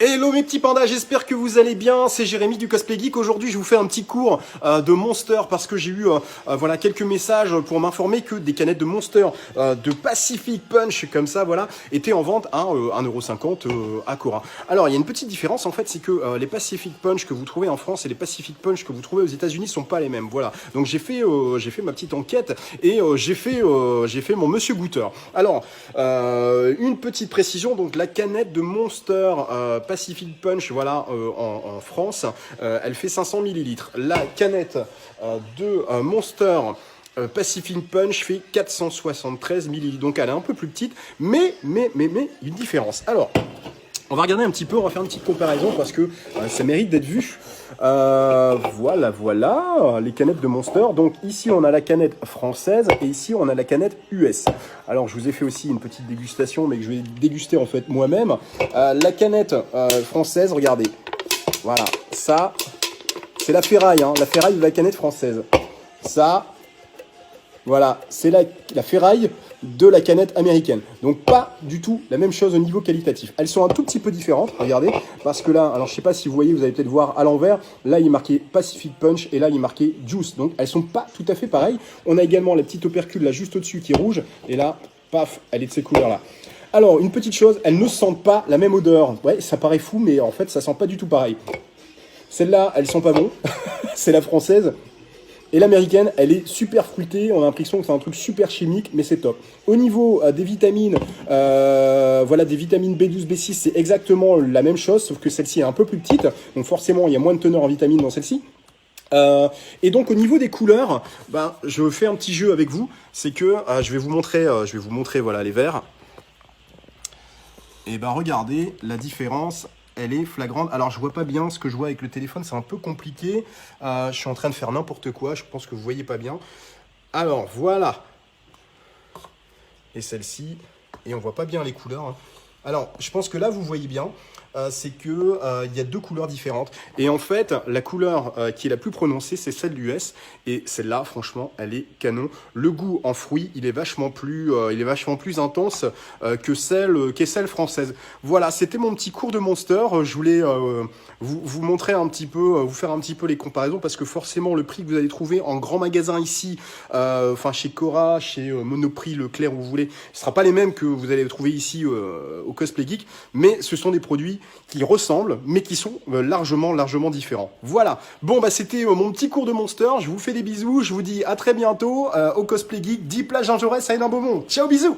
Hello mes petits pandas, j'espère que vous allez bien, c'est Jérémy du Cosplay Geek. Aujourd'hui je vous fais un petit cours de Monster parce que j'ai eu voilà, quelques messages pour m'informer que des canettes de Monster de Pacific Punch comme ça voilà, étaient en vente à 1,50 € à Cora. Alors il y a une petite différence en fait, c'est que les Pacific Punch que vous trouvez en France et les Pacific Punch que vous trouvez aux États-Unis sont pas les mêmes. Voilà, donc j'ai fait ma petite enquête et j'ai fait mon monsieur goûteur. Alors une petite précision, donc la canette de Monster Pacific Punch, voilà, en France, elle fait 500 ml. La canette de Monster Pacific Punch fait 473 ml. Donc elle est un peu plus petite, mais une différence. Alors, on va regarder un petit peu, on va faire une petite comparaison parce que ça mérite d'être vu. Voilà, les canettes de Monster. Donc ici, on a la canette française et ici, on a la canette US. Alors, je vous ai fait aussi une petite dégustation, mais que je vais déguster en fait moi-même. La canette française, regardez. Voilà, ça, c'est la ferraille, hein, la ferraille de la canette française. Ça, voilà, c'est la ferraille de la canette américaine. Donc pas du tout la même chose au niveau qualitatif. Elles sont un tout petit peu différentes, regardez, parce que là, alors je sais pas si vous voyez, vous allez peut-être voir à l'envers, là il est marqué Pacific Punch et là il est marqué Juice. Donc elles sont pas tout à fait pareilles. On a également la petite opercule là juste au-dessus qui est rouge et là, paf, elle est de ces couleurs-là. Alors, une petite chose, elles ne sentent pas la même odeur. Ouais, ça paraît fou, mais en fait, ça sent pas du tout pareil. Celles-là, elles sont pas bonnes. C'est la française. Et l'américaine, elle est super fruitée, on a l'impression que c'est un truc super chimique, mais c'est top. Au niveau des vitamines, voilà, des vitamines B12, B6, c'est exactement la même chose, sauf que celle-ci est un peu plus petite, donc forcément, il y a moins de teneur en vitamines dans celle-ci. Et donc au niveau des couleurs, ben, je fais un petit jeu avec vous, c'est que je vais vous montrer voilà, les verres. Et ben regardez la différence. Elle est flagrante. Alors, je vois pas bien ce que je vois avec le téléphone, c'est un peu compliqué. Je suis en train de faire n'importe quoi, je pense que vous voyez pas bien. Alors, voilà. Et celle-ci, et on voit pas bien les couleurs, hein. Alors, je pense que là, vous voyez bien. C'est que il y a deux couleurs différentes. Et en fait, la couleur qui est la plus prononcée, c'est celle de l'US. Et celle-là, franchement, elle est canon. Le goût en fruits, il est vachement plus intense que celle française. Voilà, c'était mon petit cours de Monster. Je voulais vous montrer un petit peu, vous faire un petit peu les comparaisons, parce que forcément, le prix que vous allez trouver en grand magasin ici, enfin chez Cora, chez Monoprix, Leclerc, où vous voulez, ce ne sera pas les mêmes que vous allez trouver ici au Cosplay Geek, mais ce sont des produits qui ressemblent, mais qui sont largement différents. Voilà. Bon, bah c'était mon petit cours de Monster. Je vous fais des bisous. Je vous dis à très bientôt au Cosplay Geek. 10 plages Jean Jaurès à Hénin-Beaumont. Ciao, bisous.